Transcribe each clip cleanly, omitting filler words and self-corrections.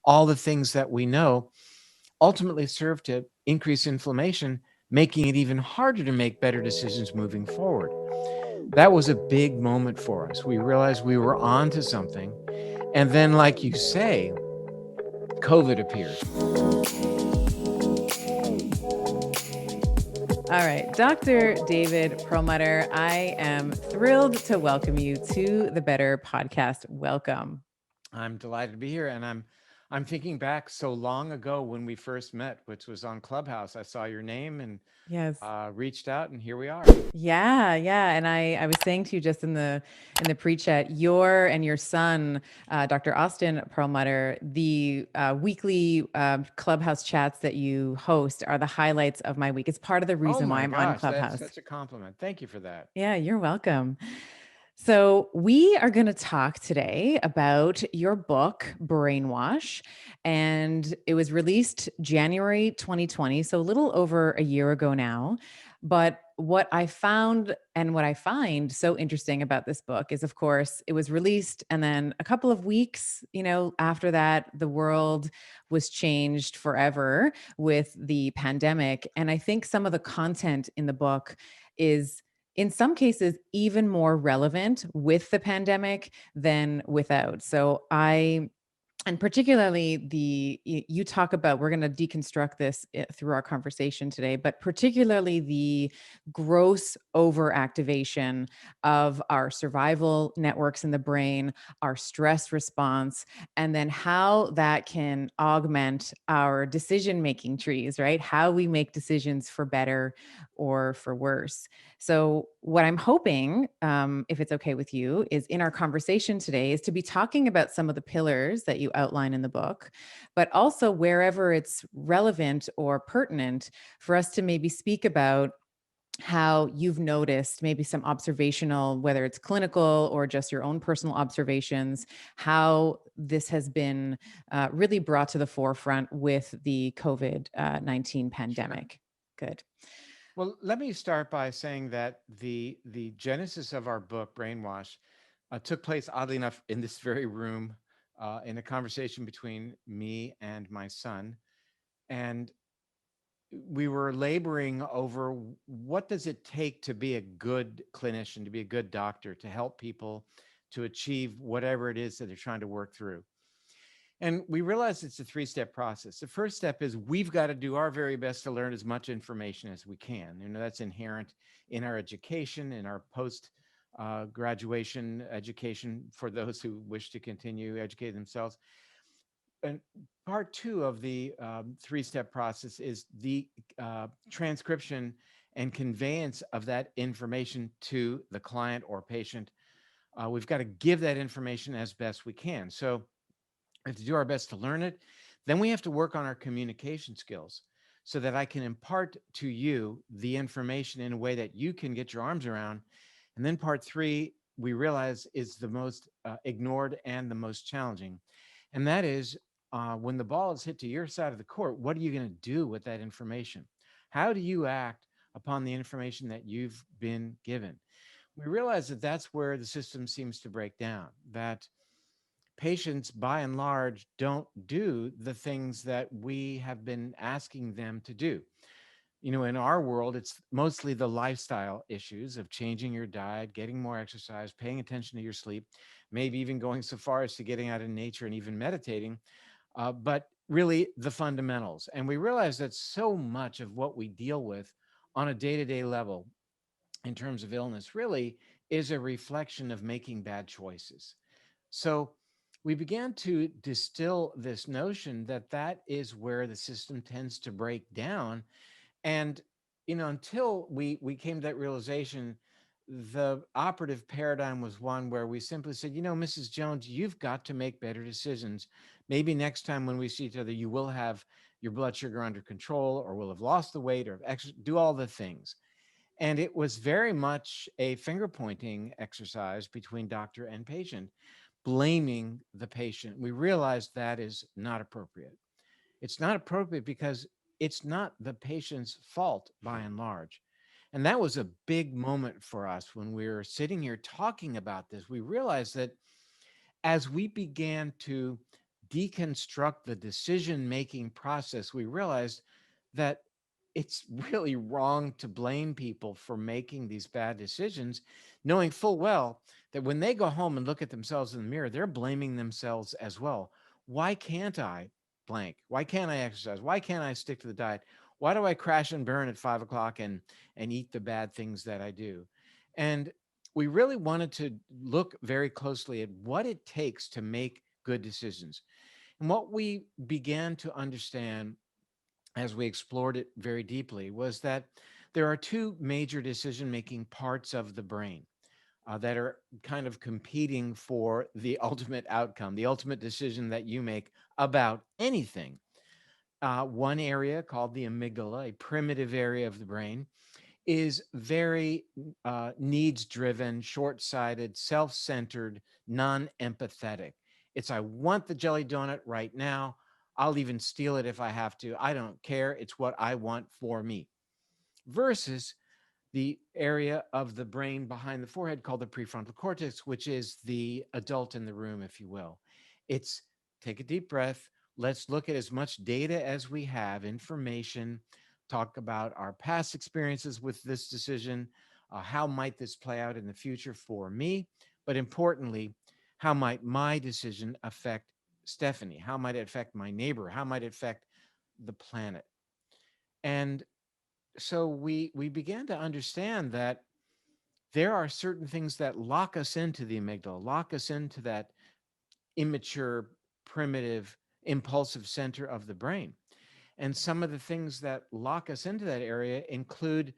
all the things that we know ultimately serve to increase inflammation, making it even harder to make better decisions moving forward. That was a big moment for us. We realized we were onto something. And then, like you say, COVID appeared. All right, Dr. David Perlmutter, I am thrilled to welcome you to the Better Podcast. Welcome. I'm delighted to be here, and I'm thinking back so long ago when we first met, which was on Clubhouse. I saw your name and Yes. reached out, and here we are. Yeah. And I was saying to you just in the pre-chat, your and your son, Dr. Austin Perlmutter, the weekly Clubhouse chats that you host are the highlights of my week. It's part of the Oh reason why my I'm on gosh, that's Clubhouse. such a compliment. Thank you for that. Yeah, you're welcome. So, we are going to talk today about your book, Brainwash. And it was released January 2020, so a little over a year ago now. But what I found and what I find so interesting about this book is, of course, it was released. And then a couple of weeks, after that, the world was changed forever with the pandemic. And I think some of the content in the book is in some cases even more relevant with the pandemic than without. So I and particularly you talk about, we're going to deconstruct this through our conversation today, but particularly the gross overactivation of our survival networks in the brain, our stress response, and then how that can augment our decision making trees, right? How we make decisions for better or for worse. So, what I'm hoping, if it's okay with you, is in our conversation today is to be talking about some of the pillars that you outline in the book, but also wherever it's relevant or pertinent for us to maybe speak about how you've noticed maybe some observational, whether it's clinical or just your own personal observations, how this has been really brought to the forefront with the COVID-19 Sure. pandemic. Good. Well, let me start by saying that the genesis of our book, Brainwash, took place oddly enough in this very room, in a conversation between me and my son, and we were laboring over what does it take to be a good clinician, to be a good doctor, to help people to achieve whatever it is that they're trying to work through. And we realized it's a three-step process. The first step is we've got to do our very best to learn as much information as we can. That's inherent in our education, in our post graduation education for those who wish to continue educating themselves. And part two of the three-step process is the transcription and conveyance of that information to the client or patient. We've got to give that information as best we can. So we have to do our best to learn it. Then we have to work on our communication skills so that I can impart to you the information in a way that you can get your arms around. And then part three, we realize is the most ignored and the most challenging. And that is when the ball is hit to your side of the court, what are you going to do with that information? How do you act upon the information that you've been given? We realize that that's where the system seems to break down, that patients by and large don't do the things that we have been asking them to do. In our world, it's mostly the lifestyle issues of changing your diet, getting more exercise, paying attention to your sleep, maybe even going so far as to getting out in nature and even meditating, but really the fundamentals. And we realize that so much of what we deal with on a day-to-day level in terms of illness really is a reflection of making bad choices. So we began to distill this notion that that is where the system tends to break down. And until we came to that realization, the operative paradigm was one where we simply said, Mrs. Jones, you've got to make better decisions. Maybe next time when we see each other, you will have your blood sugar under control, or will have lost the weight, or do all the things. And it was very much a finger pointing exercise between doctor and patient, blaming the patient. We realized that is not appropriate. It's not appropriate because it's not the patient's fault by and large. And that was a big moment for us when we were sitting here talking about this. We realized that as we began to deconstruct the decision making process, we realized that it's really wrong to blame people for making these bad decisions, knowing full well that when they go home and look at themselves in the mirror, they're blaming themselves as well. Why can't I blank? Why can't I exercise? Why can't I stick to the diet? Why do I crash and burn at 5 o'clock and eat the bad things that I do? And we really wanted to look very closely at what it takes to make good decisions. And what we began to understand as we explored it very deeply was that there are two major decision making parts of the brain that are kind of competing for the ultimate outcome, the ultimate decision that you make about anything. One area called the amygdala, a primitive area of the brain, is very needs driven, short sighted, self centered, non empathetic. It's, I want the jelly donut right now. I'll even steal it if I have to. I don't care. It's what I want for me. Versus the area of the brain behind the forehead called the prefrontal cortex, which is the adult in the room, if you will. It's take a deep breath. Let's look at as much data as we have, information, talk about our past experiences with this decision. How might this play out in the future for me? But importantly, how might my decision affect Stephanie? How might it affect my neighbor? How might it affect the planet? And so we began to understand that there are certain things that lock us into the amygdala, lock us into that immature, primitive, impulsive center of the brain. And some of the things that lock us into that area include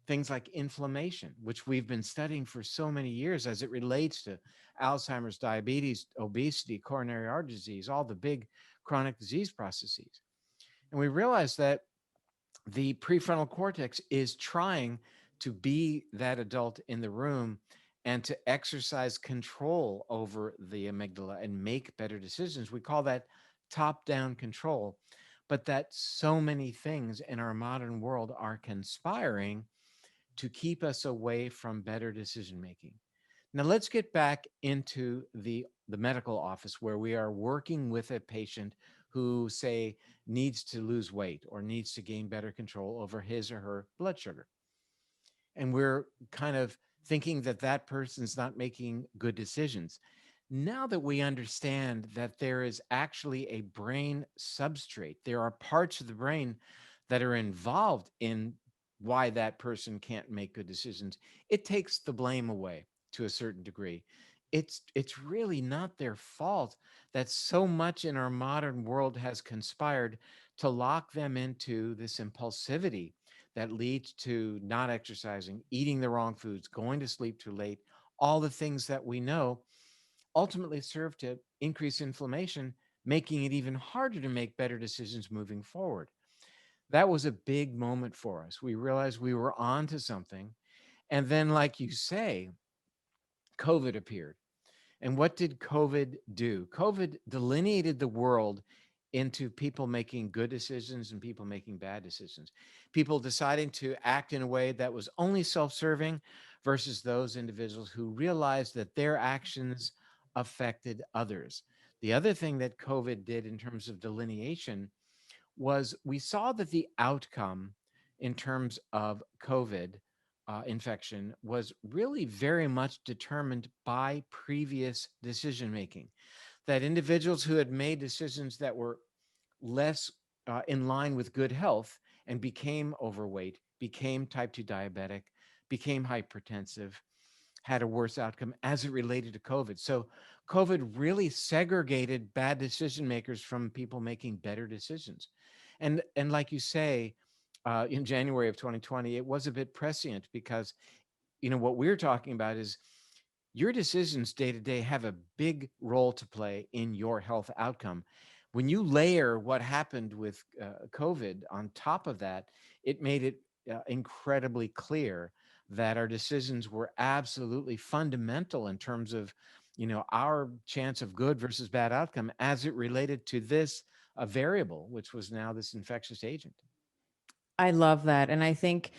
things like inflammation, which we've been studying for so many years as it relates to Alzheimer's, diabetes, obesity, coronary artery disease, all the big chronic disease processes. And we realized that the prefrontal cortex is trying to be that adult in the room and to exercise control over the amygdala and make better decisions. We call that top down control. But that so many things in our modern world are conspiring to keep us away from better decision making. Now let's get back into the medical office where we are working with a patient who, say, needs to lose weight or needs to gain better control over his or her blood sugar. And we're kind of thinking that that person's not making good decisions. Now that we understand that there is actually a brain substrate, there are parts of the brain that are involved in why that person can't make good decisions, it takes the blame away to a certain degree. It's really not their fault that so much in our modern world has conspired to lock them into this impulsivity that leads to not exercising, eating the wrong foods, going to sleep too late, all the things that we know ultimately serve to increase inflammation, making it even harder to make better decisions moving forward. That was a big moment for us. We realized we were on to something. And then, like you say, COVID appeared. And what did COVID do? COVID delineated the world into people making good decisions and people making bad decisions. People deciding to act in a way that was only self serving versus those individuals who realized that their actions affected others. The other thing that COVID did in terms of delineation was we saw that the outcome in terms of COVID infection was really very much determined by previous decision making. That individuals who had made decisions that were less in line with good health and became overweight, became type 2 diabetic, became hypertensive, had a worse outcome as it related to COVID. So COVID really segregated bad decision makers from people making better decisions. And like you say, in January of 2020, it was a bit prescient because what we're talking about is your decisions day to day have a big role to play in your health outcome. When you layer what happened with COVID on top of that, it made it incredibly clear that our decisions were absolutely fundamental in terms of, our chance of good versus bad outcome as it related to this variable, which was now this infectious agent. I love that. And I think,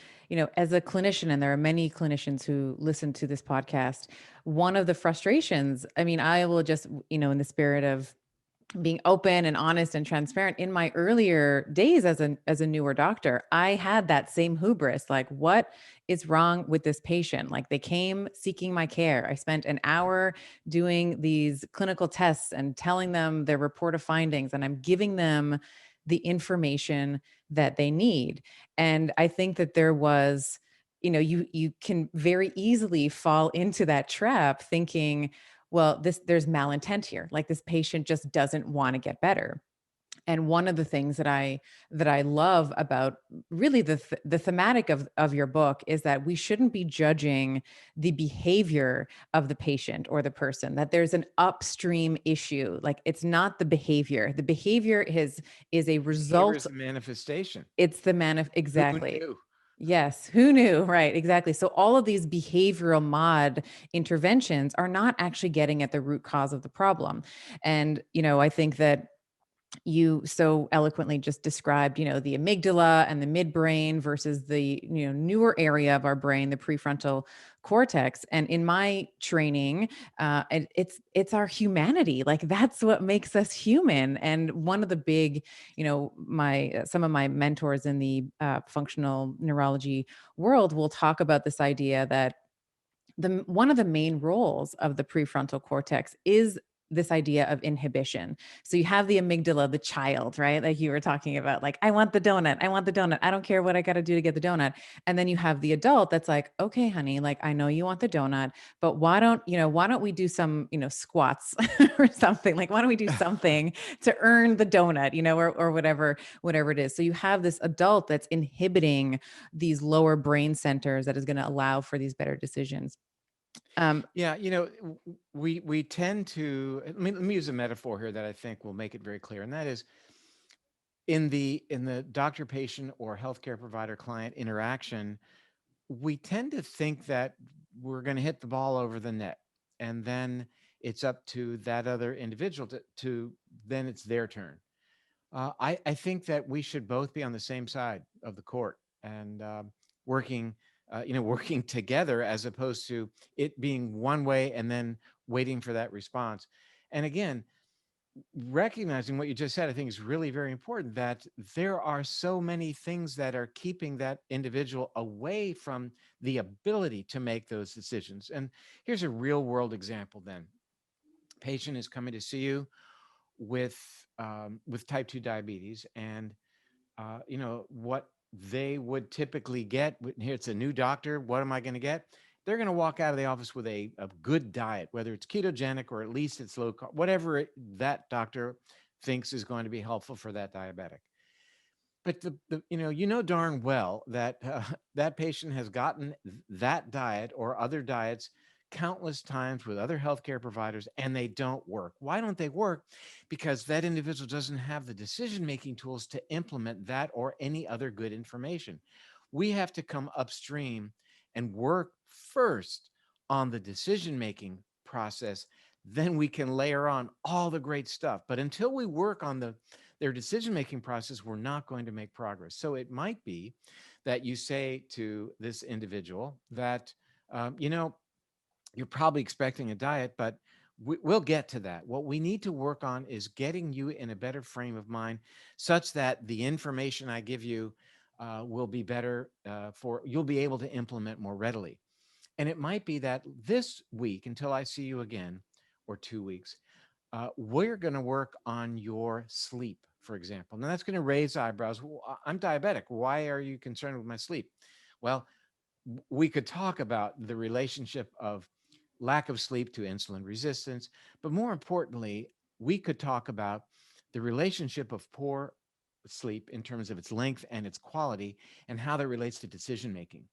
as a clinician, and there are many clinicians who listen to this podcast, one of the frustrations, I mean, I will just, in the spirit of being open and honest and transparent. In my earlier days as a newer doctor, I had that same hubris, like, what is wrong with this patient? Like, they came seeking my care. I spent an hour doing these clinical tests and telling them their report of findings, and I'm giving them the information that they need. And I think that there was, you can very easily fall into that trap thinking, well, there's malintent here. Like, this patient just doesn't want to get better. And one of the things that I love about really the thematic of your book is that we shouldn't be judging the behavior of the patient or the person, that there's an upstream issue. Like, it's not the behavior. The behavior is a Behavior result. is the manifestation. It's the Who exactly. knew? Yes, who knew? Right, exactly. So all of these behavioral mod interventions are not actually getting at the root cause of the problem. And, I think that you so eloquently just described, the amygdala and the midbrain versus the, newer area of our brain, the prefrontal cortex. And in my training, it's our humanity. Like, that's what makes us human. And one of the big, my some of my mentors in the functional neurology world will talk about this idea that the one of the main roles of the prefrontal cortex is this idea of inhibition. So you have the amygdala, the child, right? Like you were talking about, like, I want the donut. I want the donut. I don't care what I got to do to get the donut. And then you have the adult that's like, okay, honey, like, I know you want the donut, but why don't we do some, squats or something? Like, why don't we do something to earn the donut, or whatever it is. So you have this adult that's inhibiting these lower brain centers that is going to allow for these better decisions. Yeah, we tend to. Let me use a metaphor here that I think will make it very clear, and that is in the doctor patient or healthcare provider client interaction, we tend to think that we're going to hit the ball over the net, and then it's up to that other individual to then it's their turn. I think that we should both be on the same side of the court and working, working together as opposed to it being one way and then waiting for that response. And again, recognizing what you just said, I think is really very important, that there are so many things that are keeping that individual away from the ability to make those decisions. And here's a real world example then. Patient is coming to see you with type 2 diabetes, and what they would typically get here, it's a new doctor, what am I going to get? They're going to walk out of the office with a good diet, whether it's ketogenic or at least it's low carb, whatever that doctor thinks is going to be helpful for that diabetic. But darn well that that patient has gotten that diet or other diets countless times with other healthcare providers, and they don't work. Why don't they work? Because that individual doesn't have the decision-making tools to implement that or any other good information. We have to come upstream and work first on the decision-making process. Then we can layer on all the great stuff. But until we work on their decision making process, we're not going to make progress. So it might be that you say to this individual that, you're probably expecting a diet, but we'll get to that. What we need to work on is getting you in a better frame of mind such that the information I give you will be better you'll be able to implement more readily. And it might be that this week, until I see you again, or 2 weeks, we're going to work on your sleep, for example. Now, that's going to raise eyebrows. Well, I'm diabetic. Why are you concerned with my sleep? Well, we could talk about the relationship of lack of sleep to insulin resistance, but more importantly, we could talk about the relationship of poor sleep in terms of its length and its quality and how that relates to decision making.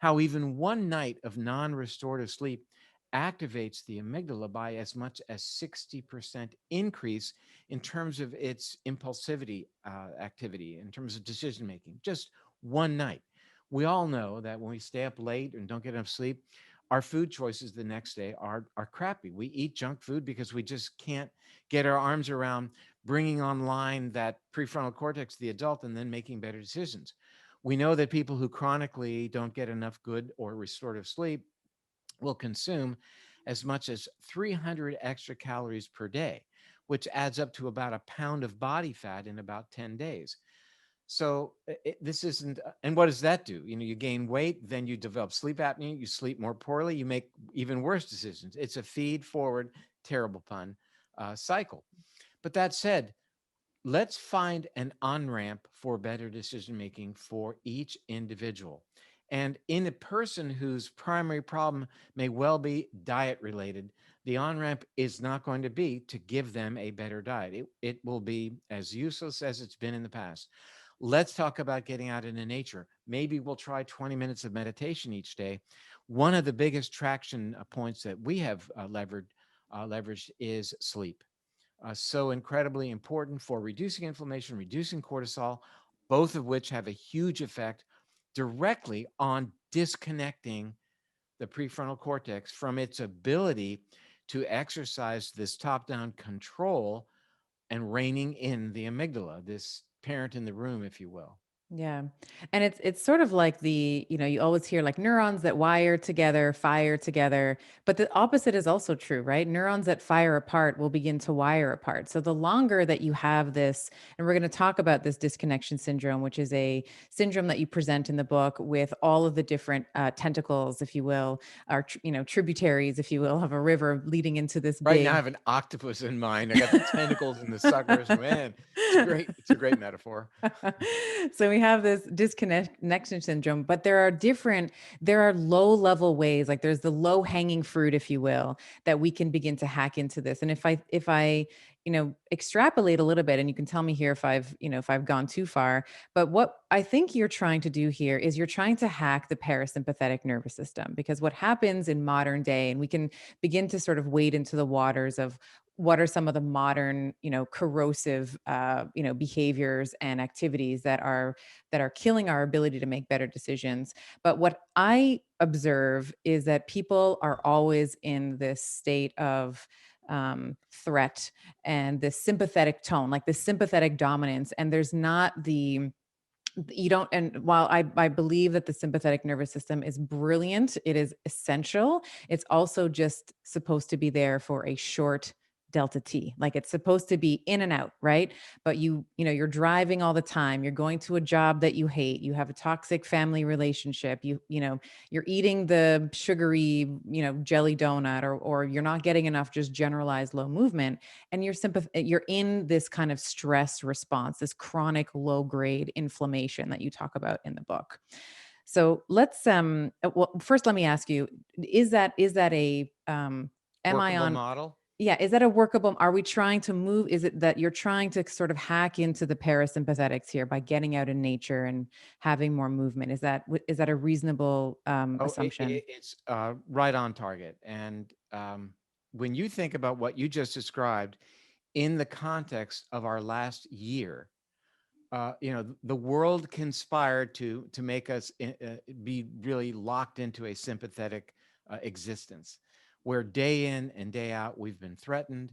How even one night of non restorative sleep activates the amygdala by as much as 60% increase in terms of its impulsivity activity, in terms of decision making, just one night. We all know that when we stay up late and don't get enough sleep, our food choices the next day are crappy. We eat junk food because we just can't get our arms around bringing online that prefrontal cortex, the adult, and then making better decisions. We know that people who chronically don't get enough good or restorative sleep will consume as much as 300 extra calories per day. which adds up to about a pound of body fat in about 10 days. So this isn't, and what does that do? You gain weight, then you develop sleep apnea, you sleep more poorly, you make even worse decisions. It's a feed forward, terrible pun, cycle. But that said, let's find an on ramp for better decision making for each individual. And in a person whose primary problem may well be diet related, the on ramp is not going to be to give them a better diet. It will be as useless as it's been in the past. Let's talk about getting out into nature. Maybe we'll try 20 minutes of meditation each day. One of the biggest traction points that we have leveraged is sleep. So incredibly important for reducing inflammation, reducing cortisol, both of which have a huge effect directly on disconnecting the prefrontal cortex from its ability to exercise this top down control and reining in the amygdala, this parent in the room, if you will. Yeah. And it's sort of like you always hear like neurons that wire together, fire together, but the opposite is also true, right? Neurons that fire apart will begin to wire apart. So the longer that you have this, and we're going to talk about this disconnection syndrome, which is a syndrome that you present in the book with all of the different tentacles, if you will, or tributaries, if you will, of a river leading into this Right now, I big. have an octopus in mind. I got the tentacles and the suckers. Man, it's a great, it's a great metaphor. So we have this disconnection syndrome, but there are low level ways, like there's the low hanging fruit, if you will, that we can begin to hack into this. And if I extrapolate a little bit, and you can tell me here if I've gone too far, but what I think you're trying to do here is you're trying to hack the parasympathetic nervous system, because what happens in modern day, and we can begin to sort of wade into the waters of what are some of the modern corrosive behaviors and activities that are killing our ability to make better decisions. But what I observe is that people are always in this state of threat and this sympathetic tone, like this sympathetic dominance, and there's not the you don't and while I believe that the sympathetic nervous system is brilliant, it is essential, it's also just supposed to be there for a short delta t, like it's supposed to be in and out, right? But you're driving all the time, you're going to a job that you hate, you have a toxic family relationship, you're eating the sugary jelly donut, or you're not getting enough just generalized low movement, and you're in this kind of stress response, this chronic low grade inflammation that you talk about in the book. So let's well, first let me ask you, is that a am I Workable on model. yeah, is that a workable, are we trying to move, is it that you're trying to sort of hack into the parasympathetics here by getting out in nature and having more movement? Is that a reasonable Oh, assumption? it's right on target. And when you think about what you just described in the context of our last year, the world conspired to make us be really locked into a sympathetic existence, where day in and day out we've been threatened.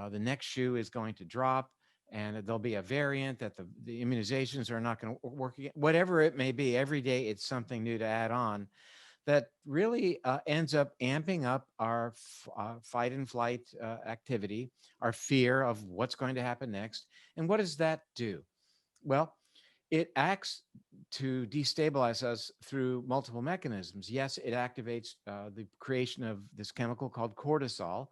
The next shoe is going to drop, and there'll be a variant that the immunizations are not going to work again. Whatever it may be, every day it's something new to add on that really ends up amping up our fight and flight activity, our fear of what's going to happen next. And what does that do? Well, it acts to destabilize us through multiple mechanisms. Yes, it activates the creation of this chemical called cortisol,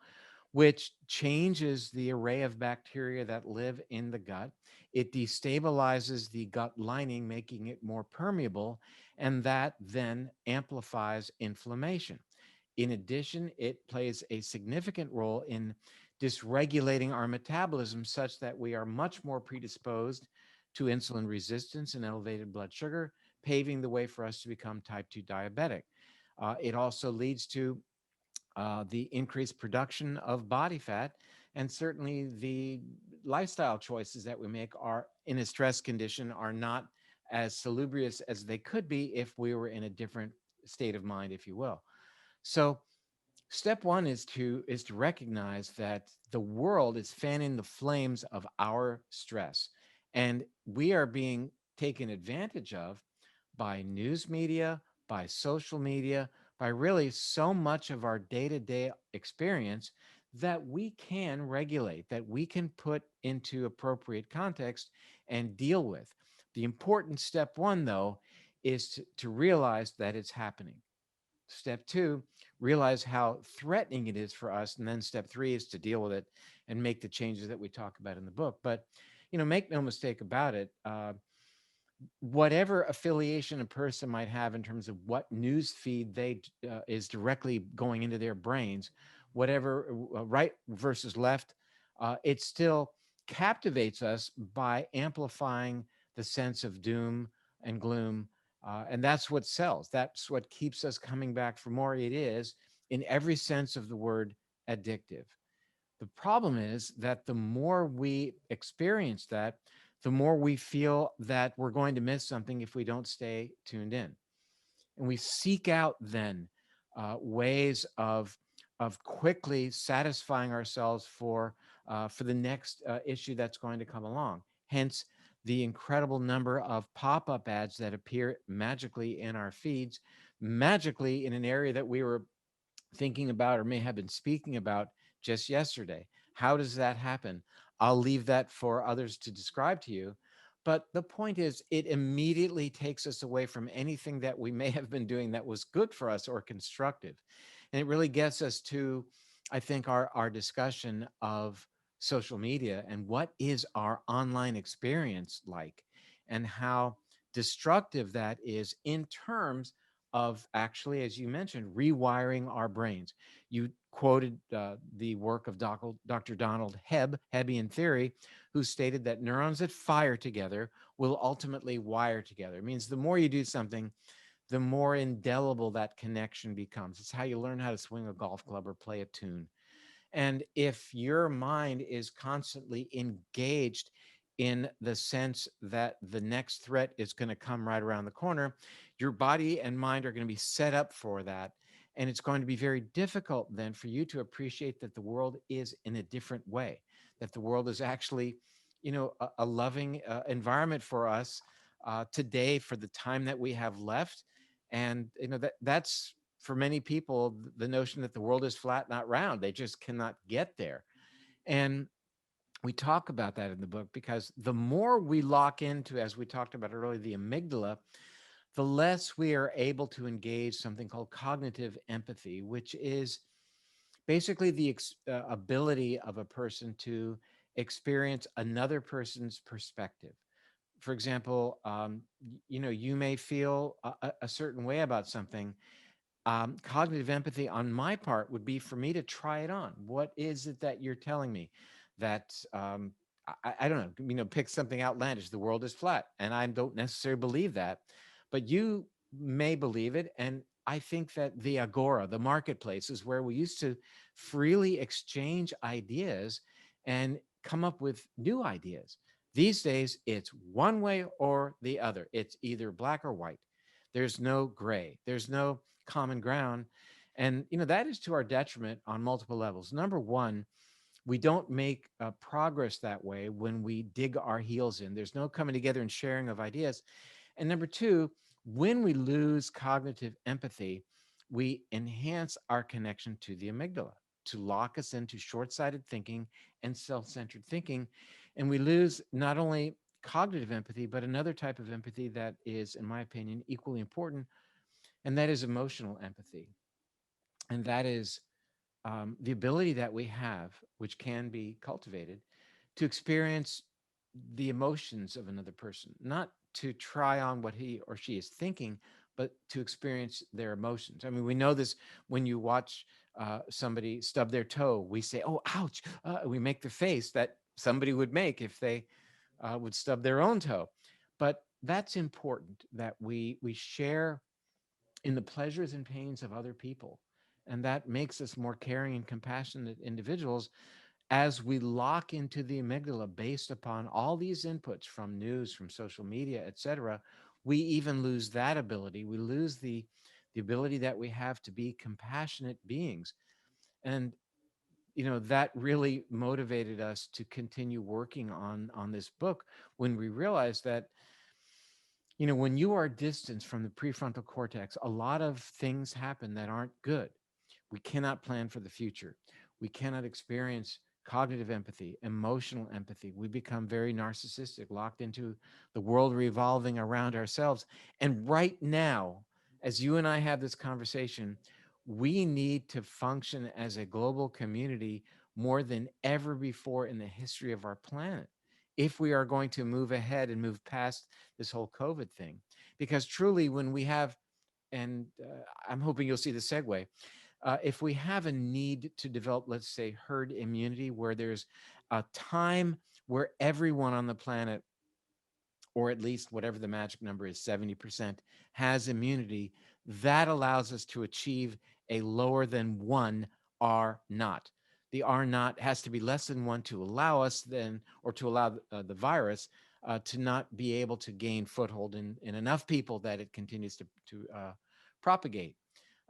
which changes the array of bacteria that live in the gut. It destabilizes the gut lining, making it more permeable, and that then amplifies inflammation. In addition, it plays a significant role in dysregulating our metabolism such that we are much more predisposed to insulin resistance and elevated blood sugar, paving the way for us to become type 2 diabetic. It also leads to the increased production of body fat, and certainly the lifestyle choices that we make are in a stress condition are not as salubrious as they could be if we were in a different state of mind, if you will. So step one is to recognize that the world is fanning the flames of our stress, and we are being taken advantage of by news media, by social media, by really so much of our day-to-day experience that we can regulate, that we can put into appropriate context and deal with. The important step one, though, is to realize that it's happening. Step two, realize how threatening it is for us. And then step three is to deal with it and make the changes that we talk about in the book. But, make no mistake about it. Whatever affiliation a person might have in terms of what news feed they is directly going into their brains, whatever right versus left, it still captivates us by amplifying the sense of doom and gloom, and that's what sells. That's what keeps us coming back for more. It is, in every sense of the word, addictive. The problem is that the more we experience that, the more we feel that we're going to miss something if we don't stay tuned in. And we seek out then ways of quickly satisfying ourselves for the next issue that's going to come along. Hence, the incredible number of pop-up ads that appear magically in our feeds, magically in an area that we were thinking about or may have been speaking about just yesterday. How does that happen? I'll leave that for others to describe to you. But the point is, it immediately takes us away from anything that we may have been doing that was good for us or constructive. And it really gets us to, I think, our discussion of social media and what is our online experience like, and how destructive that is in terms of actually, as you mentioned, rewiring our brains. You quoted the work of Dr. Donald Hebbian theory, who stated that neurons that fire together will ultimately wire together. It means the more you do something, the more indelible that connection becomes. It's how you learn how to swing a golf club or play a tune. And if your mind is constantly engaged in the sense that the next threat is going to come right around the corner, your body and mind are going to be set up for that. And it's going to be very difficult then for you to appreciate that the world is in a different way, that the world is actually, a loving environment for us today for the time that we have left. And, that's for many people the notion that the world is flat, not round. They just cannot get there. And we talk about that in the book because the more we lock into, as we talked about earlier, the amygdala, the less we are able to engage something called cognitive empathy, which is basically the ability of a person to experience another person's perspective. For example, you may feel a certain way about something. Cognitive empathy on my part would be for me to try it on. What is it that you're telling me? That I don't know, pick something outlandish. The world is flat, and I don't necessarily believe that, but you may believe it. And I think that the agora, the marketplace, is where we used to freely exchange ideas and come up with new ideas. These days, it's one way or the other. It's either black or white. There's no gray. There's no common ground. And, that is to our detriment on multiple levels. Number one, we don't make progress that way when we dig our heels in. There's no coming together and sharing of ideas. And number two, when we lose cognitive empathy, we enhance our connection to the amygdala to lock us into short sighted thinking and self centered thinking. And we lose not only cognitive empathy, but another type of empathy that is, in my opinion, equally important, and that is emotional empathy. And that is the ability that we have, which can be cultivated, to experience the emotions of another person, not to try on what he or she is thinking, but to experience their emotions. I mean, we know this when you watch somebody stub their toe. We say, "Oh, ouch!" We make the face that somebody would make if they would stub their own toe. But that's important that we share in the pleasures and pains of other people. And that makes us more caring and compassionate individuals as we lock into the amygdala based upon all these inputs from news, from social media, et cetera. We even lose that ability. We lose the ability that we have to be compassionate beings. And that really motivated us to continue working on this book when we realized that when you are distanced from the prefrontal cortex, a lot of things happen that aren't good. We cannot plan for the future. We cannot experience cognitive empathy, emotional empathy. We become very narcissistic, locked into the world revolving around ourselves. And right now, as you and I have this conversation, we need to function as a global community more than ever before in the history of our planet if we are going to move ahead and move past this whole COVID thing. Because truly, when we have, and I'm hoping you'll see the segue, if we have a need to develop, let's say, herd immunity, where there's a time where everyone on the planet, or at least whatever the magic number is, 70%, has immunity, that allows us to achieve a lower than one R naught. The R naught has to be less than one to allow us then, or to allow the virus to not be able to gain foothold in enough people that it continues to propagate.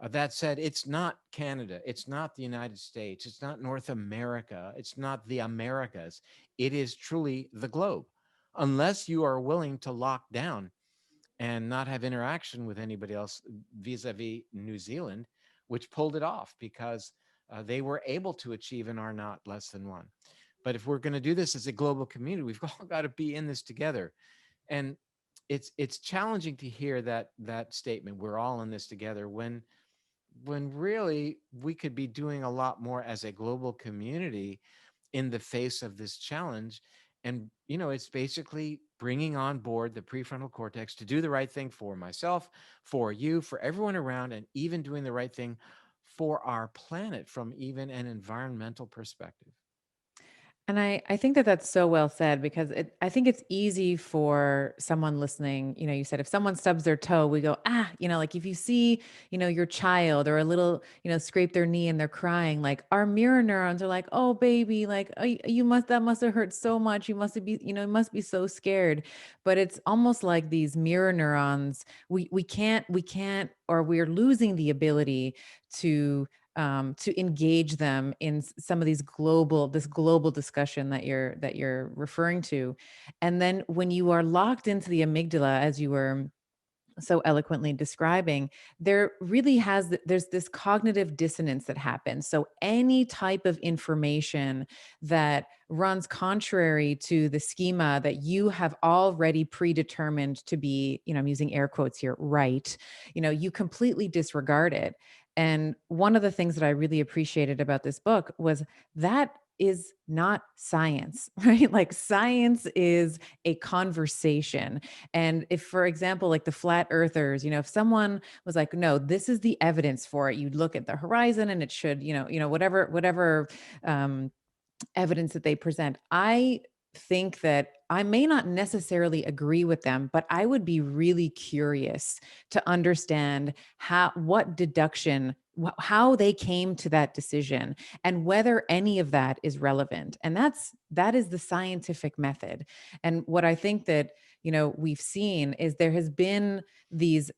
That said, it's not Canada, it's not the United States, it's not North America, it's not the Americas. It is truly the globe. Unless you are willing to lock down and not have interaction with anybody else, vis-a-vis New Zealand, which pulled it off because they were able to achieve an R naught less than one. But if we're going to do this as a global community, we've all got to be in this together. And it's challenging to hear that statement, we're all in this together, when really we could be doing a lot more as a global community in the face of this challenge. And it's basically bringing on board the prefrontal cortex to do the right thing for myself, for you, for everyone around, and even doing the right thing for our planet from even an environmental perspective. And I think that that's so well said because I think it's easy for someone listening. You said if someone stubs their toe, we go, like if you see, your child or a little, scrape their knee and they're crying, like our mirror neurons are like, oh, baby, like that must have hurt so much. You must be, you must be so scared. But it's almost like these mirror neurons, we can't, or we're losing the ability to engage them in some of this global discussion that you're referring to. And then when you are locked into the amygdala, as you were so eloquently describing, there's this cognitive dissonance that happens. So any type of information that runs contrary to the schema that you have already predetermined to be, I'm using air quotes here, right, you completely disregard it. And one of the things that I really appreciated about this book was that is not science, right? Like science is a conversation. And if, for example, like the flat earthers, if someone was like, no, this is the evidence for it, you'd look at the horizon and it should, whatever um, evidence that they present. I think that I may not necessarily agree with them, but I would be really curious to understand what deduction, how they came to that decision and whether any of that is relevant. And that is the scientific method. And what I think that, we've seen is there has been these,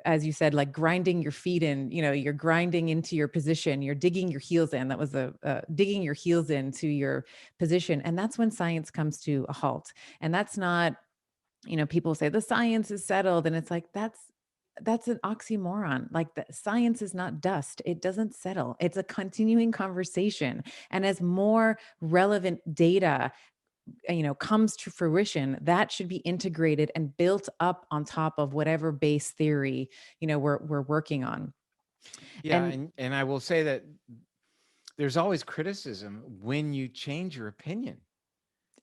as you said, like grinding your feet in, you're grinding into your position, you're digging your heels in. That was the digging your heels into your position. And that's when science comes to a halt. And that's not, people say the science is settled. And it's like, that's an oxymoron. Like the science is not dust. It doesn't settle. It's a continuing conversation. And as more relevant data comes to fruition, that should be integrated and built up on top of whatever base theory we're working on. Yeah, And and I will say that there's always criticism when you change your opinion.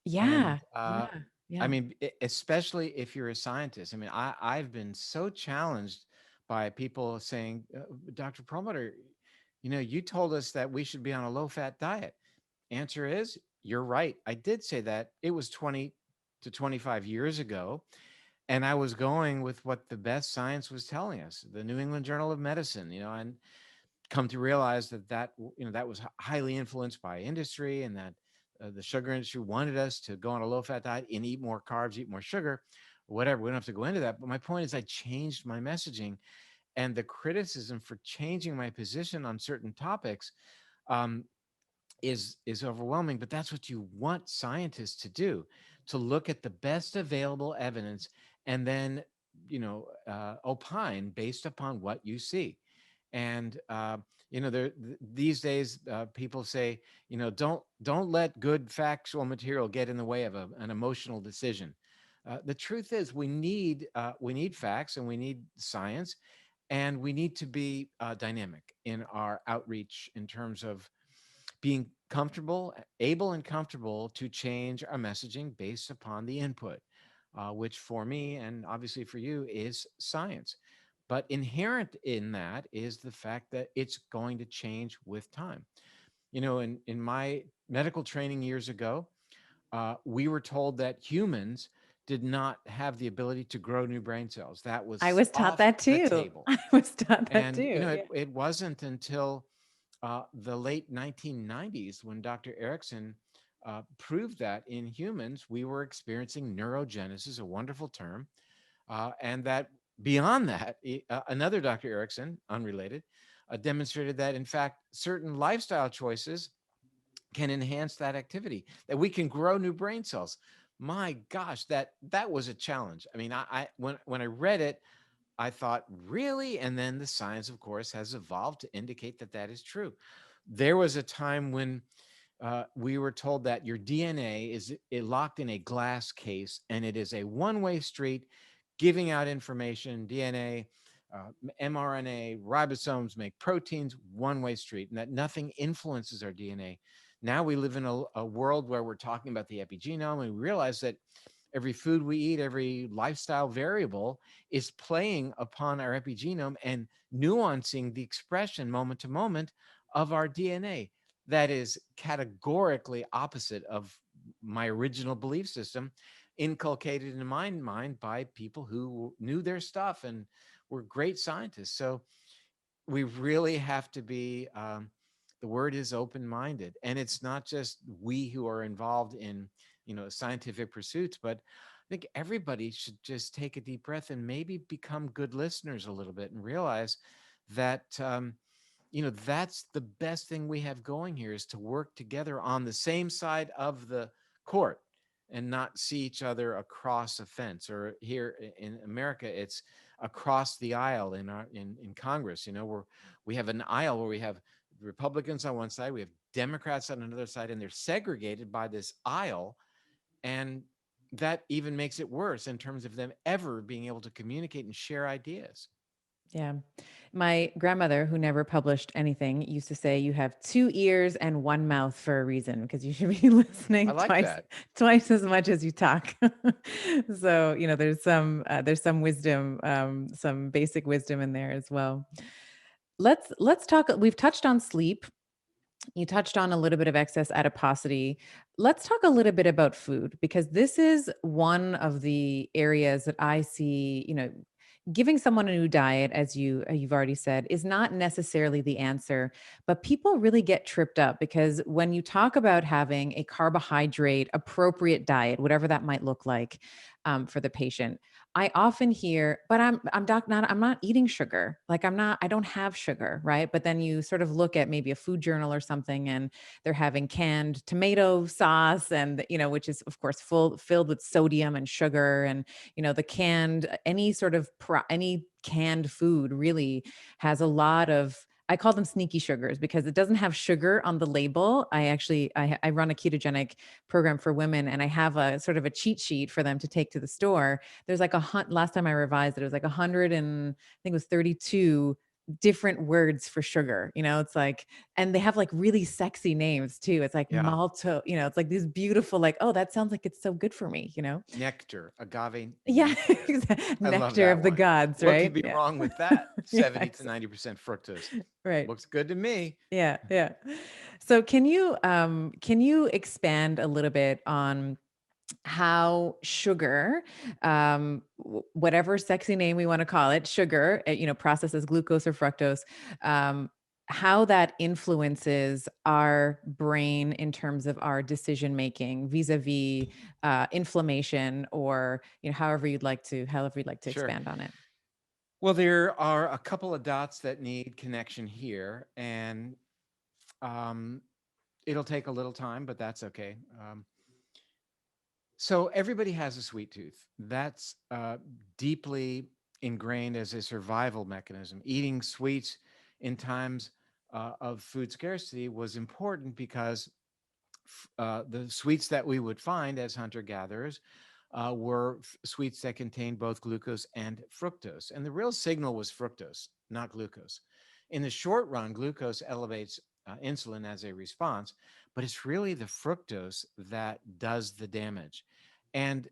And yeah, yeah, I yeah. mean, especially if you're a scientist. I mean, I've been so challenged by people saying, Dr. Perlmutter, you told us that we should be on a low fat diet. Answer is, you're right. I did say that. It was 20 to 25 years ago. And I was going with what the best science was telling us, the New England Journal of Medicine, and come to realize that was highly influenced by industry, and that the sugar industry wanted us to go on a low fat diet and eat more carbs, eat more sugar, whatever. We don't have to go into that. But my point is, I changed my messaging, and the criticism for changing my position on certain topics um, is overwhelming. But that's what you want scientists to do, to look at the best available evidence and then opine based upon what you see. And these days people say, don't let good factual material get in the way of an emotional decision. The truth is, we need facts and we need science, and we need to be dynamic in our outreach in terms of being comfortable, able and comfortable to change our messaging based upon the input, which for me and obviously for you is science. But inherent in that is the fact that it's going to change with time. In my medical training years ago, we were told that humans did not have the ability to grow new brain cells. That I was was taught off that the too. table. I was taught that And too. Yeah. it wasn't until the late 1990s when Dr. Erickson proved that in humans we were experiencing neurogenesis, a wonderful term, and that beyond that, another Dr. Erickson, unrelated, demonstrated that in fact certain lifestyle choices can enhance that activity, that we can grow new brain cells. My gosh, that was a challenge. I mean, when I read it, I thought, really? And then the science, of course, has evolved to indicate that that is true. There was a time when we were told that your DNA is locked in a glass case and it is a one-way street, giving out information. DNA, mRNA, ribosomes make proteins, one-way street, and that nothing influences our DNA. Now we live in a world where we're talking about the epigenome, and we realize that every food we eat, every lifestyle variable is playing upon our epigenome and nuancing the expression moment to moment of our DNA. That is categorically opposite of my original belief system, inculcated in my mind by people who knew their stuff and were great scientists. So we really have to be, the word is open-minded, and it's not just we who are involved in scientific pursuits, but I think everybody should just take a deep breath and maybe become good listeners a little bit and realize that that's the best thing we have going here, is to work together on the same side of the court and not see each other across a fence, or here in America it's across the aisle in Congress. Where we have an aisle where we have Republicans on one side, we have Democrats on another side, and they're segregated by this aisle. And that even makes it worse in terms of them ever being able to communicate and share ideas. Yeah. My grandmother, who never published anything, used to say you have two ears and one mouth for a reason, because you should be I listening like that. twice as much as you talk. So, there's some wisdom, some basic wisdom in there as well. Let's talk. We've touched on sleep. You touched on a little bit of excess adiposity. Let's talk a little bit about food, because this is one of the areas that I see, giving someone a new diet, as you've already said, is not necessarily the answer, but people really get tripped up because when you talk about having a carbohydrate appropriate diet, whatever that might look like, for the patient, I often hear, but I'm not eating sugar. Like I don't have sugar, right? But then you sort of look at maybe a food journal or something, and they're having canned tomato sauce, and which is of course filled with sodium and sugar, and the canned, any canned food really has a lot of, I call them sneaky sugars, because it doesn't have sugar on the label. I run a ketogenic program for women, and I have a sort of a cheat sheet for them to take to the store. There's like last time I revised it was like 100 and I think it was 32 different words for sugar. It's like, and they have like really sexy names too. It's like Yeah. malto, it's like these beautiful, like, oh, that sounds like it's so good for me. Nectar, agave Yeah. nectar. I love Nectar that of the one. gods, What could right? be Yeah. wrong with that? Yeah, 70 to 90% fructose. right. Looks good to me. Yeah, yeah. So can you expand a little bit on how sugar, whatever sexy name we want to call it, sugar, processed as glucose or fructose, um, how that influences our brain in terms of our decision making vis-a-vis inflammation, or however you'd like to Sure. expand on it. Well, there are a couple of dots that need connection here, and um, it'll take a little time, but that's okay. So everybody has a sweet tooth. That's deeply ingrained as a survival mechanism. Eating sweets in times of food scarcity was important because the sweets that we would find as hunter gatherers were sweets that contained both glucose and fructose. And the real signal was fructose, not glucose. In the short run, glucose elevates insulin as a response, but it's really the fructose that does the damage. And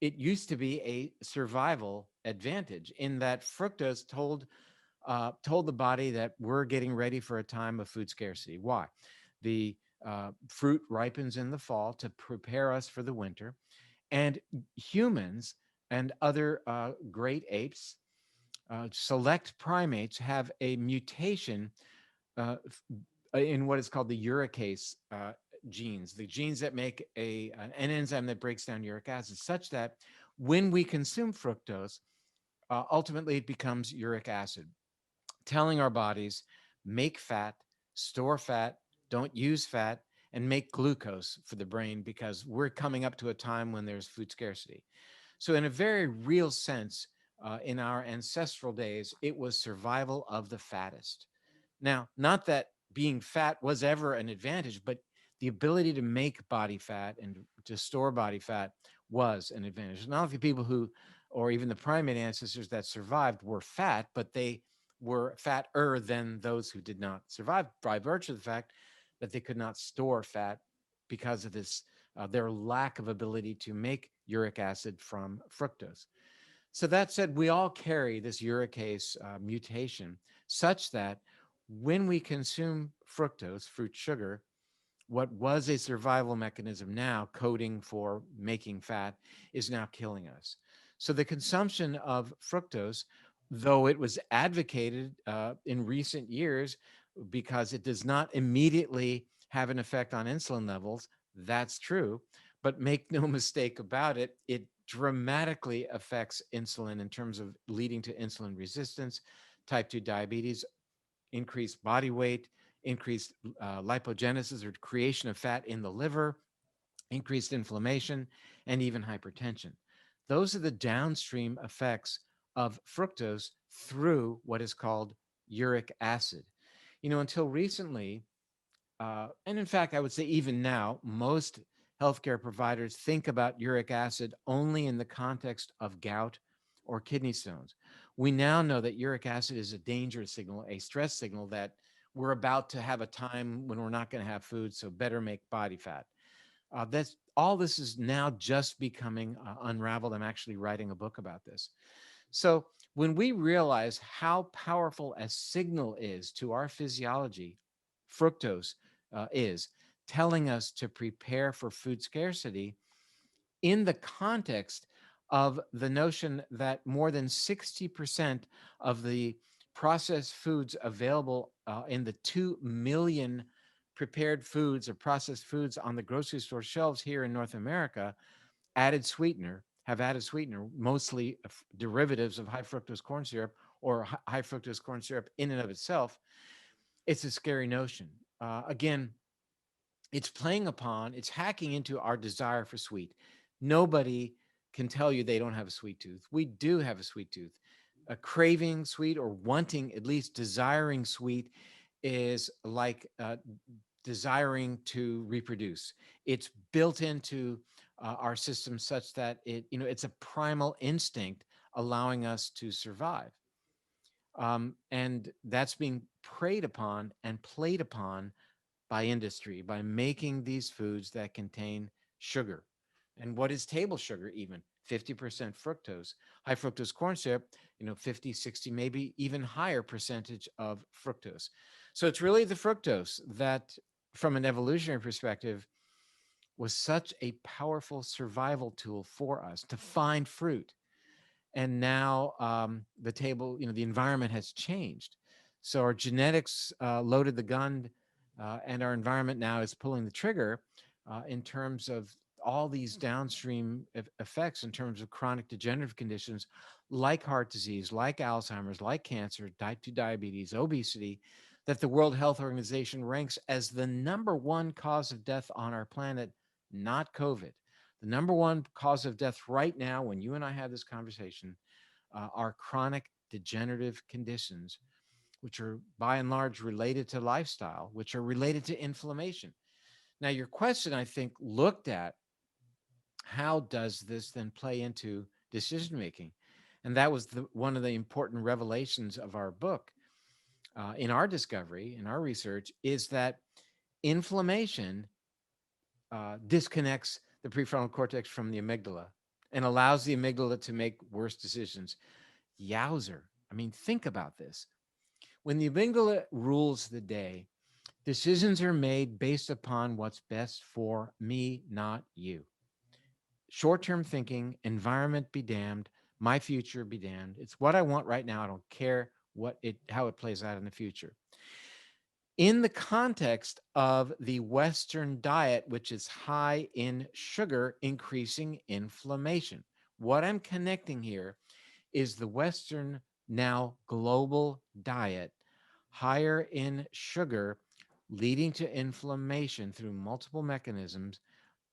it used to be a survival advantage in that fructose told the body that we're getting ready for a time of food scarcity. Why? The fruit ripens in the fall to prepare us for the winter, and humans and other great apes, select primates, have a mutation uh, in what is called the uricase genes, the genes that make an enzyme that breaks down uric acid, such that when we consume fructose, ultimately it becomes uric acid, telling our bodies make fat, store fat, don't use fat, and make glucose for the brain because we're coming up to a time when there's food scarcity. So, in a very real sense, in our ancestral days, it was survival of the fattest. Now, not that being fat was ever an advantage, but the ability to make body fat and to store body fat was an advantage. Not only people who, or even the primate ancestors that survived, were fat, but they were fatter than those who did not survive by virtue of the fact that they could not store fat because of this their lack of ability to make uric acid from fructose. So that said, we all carry this uricase mutation such that when we consume fructose, fruit sugar, what was a survival mechanism now, coding for making fat, is now killing us. So the consumption of fructose, though it was advocated in recent years because it does not immediately have an effect on insulin levels, that's true. But make no mistake about it, it dramatically affects insulin in terms of leading to insulin resistance, type 2 diabetes, increased body weight, increased lipogenesis or creation of fat in the liver, increased inflammation, and even hypertension. Those are the downstream effects of fructose through what is called uric acid. Until recently, and in fact, I would say even now, most healthcare providers think about uric acid only in the context of gout or kidney stones. We now know that uric acid is a danger signal, a stress signal that we're about to have a time when we're not going to have food, so better make body fat. That's all. This is now just becoming unraveled. I'm actually writing a book about this. So when we realize how powerful a signal is to our physiology, fructose is telling us to prepare for food scarcity in the context of the notion that more than 60% of the processed foods available in the 2 million prepared foods or processed foods on the grocery store shelves here in North America have added sweetener, mostly derivatives of high fructose corn syrup or high fructose corn syrup in and of itself. It's a scary notion. Again, it's hacking into our desire for sweet. Nobody can tell you they don't have a sweet tooth. We do have a sweet tooth. A craving sweet or wanting, at least desiring sweet, is like desiring to reproduce. It's built into our system such that it's a primal instinct allowing us to survive. And that's being preyed upon and played upon by industry by making these foods that contain sugar. And what is table sugar even? 50% fructose. High fructose corn syrup, 50, 60, maybe even higher percentage of fructose. So it's really the fructose that, from an evolutionary perspective, was such a powerful survival tool for us to find fruit. And now the environment has changed. So our genetics loaded the gun, and our environment now is pulling the trigger in terms of all these downstream effects in terms of chronic degenerative conditions like heart disease, like Alzheimer's, like cancer, type 2 diabetes, obesity, that the World Health Organization ranks as the number one cause of death on our planet, not COVID. The number one cause of death right now, when you and I have this conversation, are chronic degenerative conditions which are by and large related to lifestyle, which are related to inflammation. Now, your question, I think, looked at how does this then play into decision making? And that was one of the important revelations of our book, in our discovery, in our research, is that inflammation disconnects the prefrontal cortex from the amygdala and allows the amygdala to make worse decisions. Yowzer. I mean, think about this. When the amygdala rules the day, decisions are made based upon what's best for me, not you. Short-term thinking, environment be damned, my future be damned. It's what I want right now. I don't care how it plays out in the future. In the context of the Western diet, which is high in sugar, increasing inflammation. What I'm connecting here is the Western, now global diet, higher in sugar, leading to inflammation through multiple mechanisms,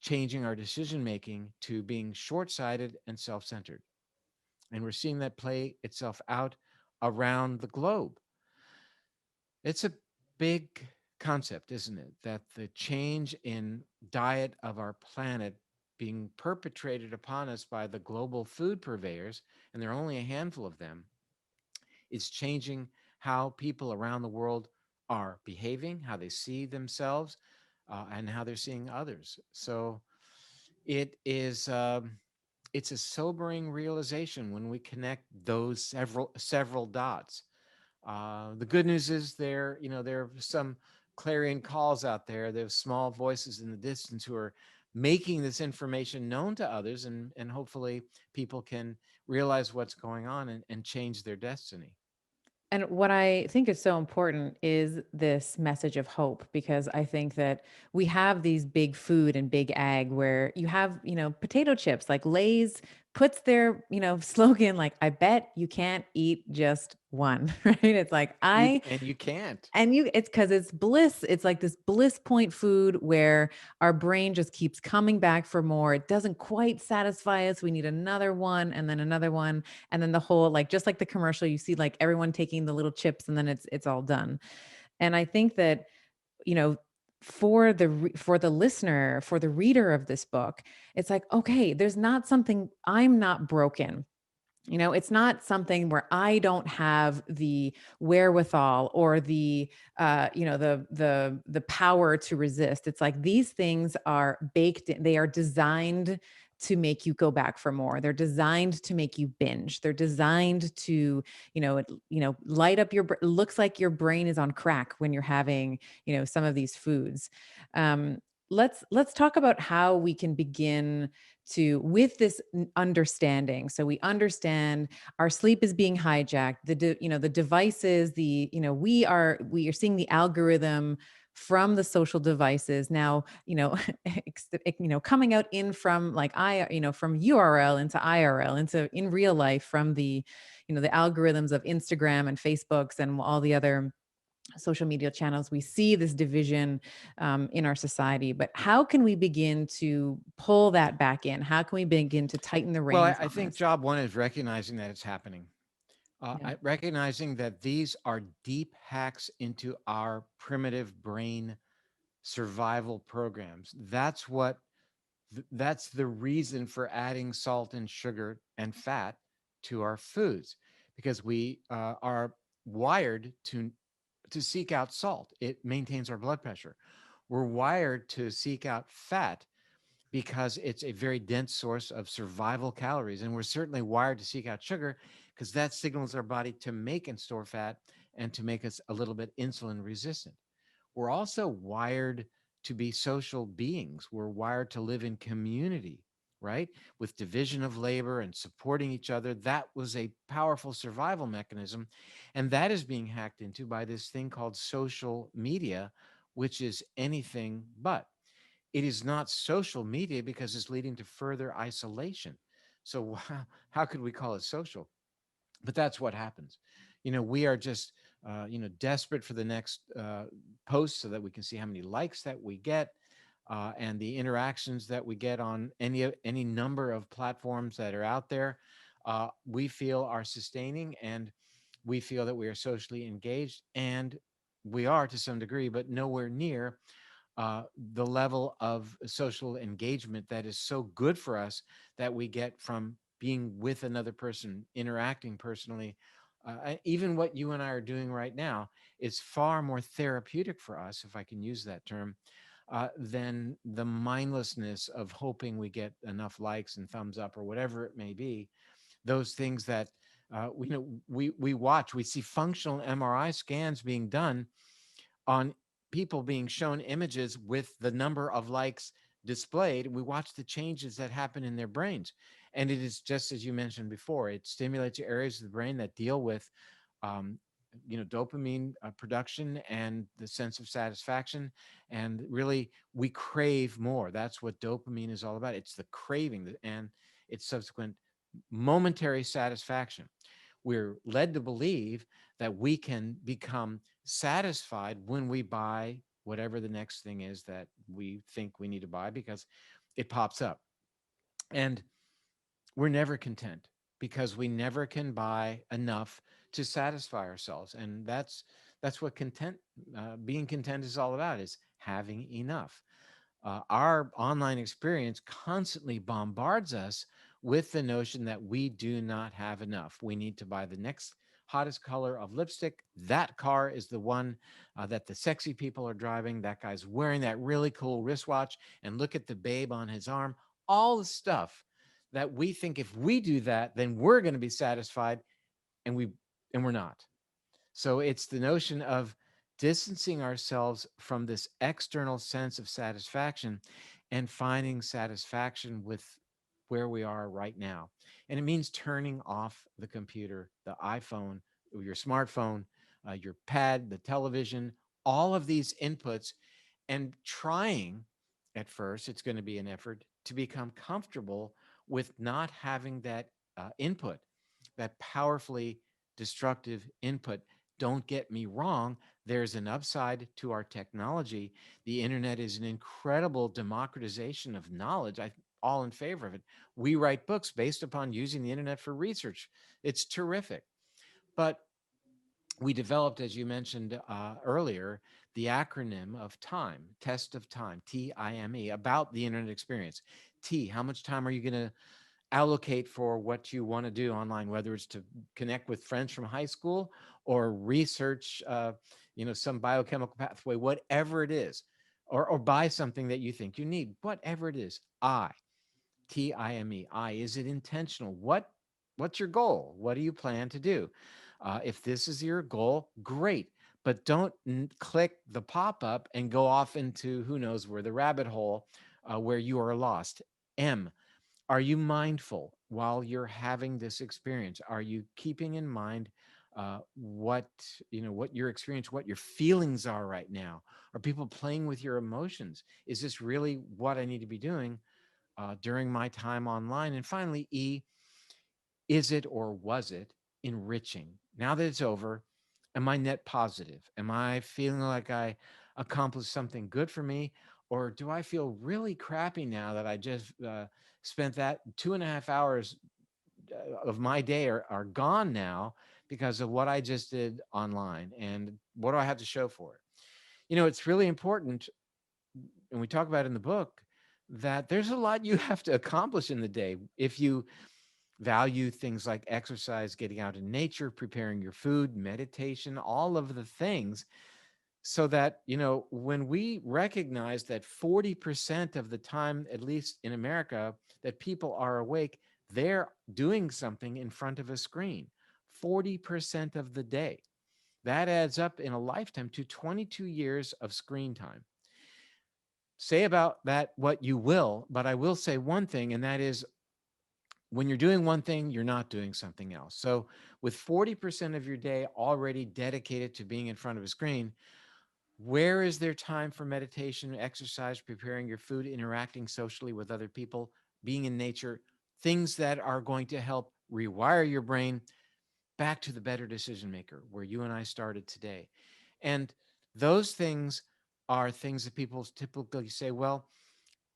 changing our decision making to being short sighted and self centered. And we're seeing that play itself out around the globe. It's a big concept, isn't it? That the change in diet of our planet being perpetrated upon us by the global food purveyors, and there are only a handful of them, is changing how people around the world are behaving, how they see themselves, and how they're seeing others. So it is. It's a sobering realization when we connect those several dots. The good news is there are some clarion calls out there. There's small voices in the distance who are making this information known to others, and hopefully people can realize what's going on and change their destiny. And what I think is so important is this message of hope, because I think that we have these big food and big ag where you have, potato chips, like Lay's puts their, slogan, like, I bet you can't eat just one, right? It's like, You can't. it's because it's bliss. It's like this bliss point food where our brain just keeps coming back for more. It doesn't quite satisfy us. We need another one and then another one. And then the whole, like, just like the commercial, you see like everyone taking the little chips and then it's all done. And I think that, you know, for the listener, for the reader of this book, it's like, okay, there's not something, I'm not broken. It's not something where I don't have the wherewithal or the the power to resist. It's like these things are baked in, they are designed to make you go back for more. They're designed to make you binge. They're designed to, light up looks like your brain is on crack when you're having, some of these foods. Um, let's talk about how we can begin to with this understanding. So we understand our sleep is being hijacked, the devices, we are seeing the algorithm from the social devices now, coming out in from like from URL into IRL into in real life, from the algorithms of Instagram and Facebooks and all the other social media channels. We see this division in our society, but how can we begin to pull that back in? How can we begin to tighten the Well, I, reins I on think this? job one is recognizing that it's happening. Yeah. Recognizing that these are deep hacks into our primitive brain survival programs. That's the reason for adding salt and sugar and fat to our foods, because we are wired to seek out salt. It maintains our blood pressure. We're wired to seek out fat because it's a very dense source of survival calories. And we're certainly wired to seek out sugar because that signals our body to make and store fat and to make us a little bit insulin resistant. We're also wired to be social beings. We're wired to live in community, right? With division of labor and supporting each other. That was a powerful survival mechanism. And that is being hacked into by this thing called social media, which is anything but. It is not social media because it's leading to further isolation. So, how could we call it social? But that's what happens. We are just desperate for the next post so that we can see how many likes that we get, and the interactions that we get on any number of platforms that are out there. We feel are sustaining, and we feel that we are socially engaged, and we are to some degree, but nowhere near the level of social engagement that is so good for us that we get from being with another person, interacting personally. Even what you and I are doing right now is far more therapeutic for us, if I can use that term, than the mindlessness of hoping we get enough likes and thumbs up or whatever it may be. Those things that we watch, we see functional MRI scans being done on people being shown images with the number of likes displayed. We watch the changes that happen in their brains. And it is just as you mentioned before, it stimulates areas of the brain that deal with um, dopamine production and the sense of satisfaction. And really, we crave more. That's what dopamine is all about. It's the craving and its subsequent momentary satisfaction. We're led to believe that we can become satisfied when we buy whatever the next thing is that we think we need to buy because it pops up. And we're never content because we never can buy enough to satisfy ourselves. And that's what being content is all about, is having enough. Our online experience constantly bombards us with the notion that we do not have enough. We need to buy the next hottest color of lipstick. That car is the one that the sexy people are driving. That guy's wearing that really cool wristwatch, and look at the babe on his arm. All the stuff that we think if we do that, then we're going to be satisfied, and we're not. So it's the notion of distancing ourselves from this external sense of satisfaction and finding satisfaction with where we are right now. And it means turning off the computer, the iPhone, your smartphone, your pad, the television, all of these inputs, and trying, at first, it's going to be an effort to become comfortable with not having that input, that powerfully destructive input. Don't get me wrong, there's an upside to our technology. The internet is an incredible democratization of knowledge. I'm all in favor of it. We write books based upon using the internet for research. It's terrific. But we developed, as you mentioned earlier, the acronym of time, test of time, TIME, about the internet experience. T, how much time are you going to allocate for what you want to do online, whether it's to connect with friends from high school or research, some biochemical pathway, whatever it is, or buy something that you think you need, whatever it is. TIME. Is it intentional? What's your goal? What do you plan to do? If this is your goal, great. But don't click the pop up and go off into who knows where, the rabbit hole where you are lost. M, are you mindful while you're having this experience? Are you keeping in mind what your experience, what your feelings are right now? Are people playing with your emotions? Is this really what I need to be doing during my time online? And finally, E, is it or was it enriching? Now that it's over, am I net positive? Am I feeling like I accomplished something good for me? Or do I feel really crappy now that I just spent that 2.5 hours of my day are gone now because of what I just did online? And what do I have to show for it? It's really important, and we talk about in the book, that there's a lot you have to accomplish in the day. If you value things like exercise, getting out in nature, preparing your food, meditation, all of the things, so that, when we recognize that 40% of the time, at least in America, that people are awake, they're doing something in front of a screen 40% of the day. That adds up in a lifetime to 22 years of screen time. Say about that what you will, but I will say one thing, and that is, when you're doing one thing, you're not doing something else. So with 40% of your day already dedicated to being in front of a screen, where is there time for meditation, exercise, preparing your food, interacting socially with other people, being in nature, things that are going to help rewire your brain back to the better decision maker, where you and I started today? And those things are things that people typically say, well,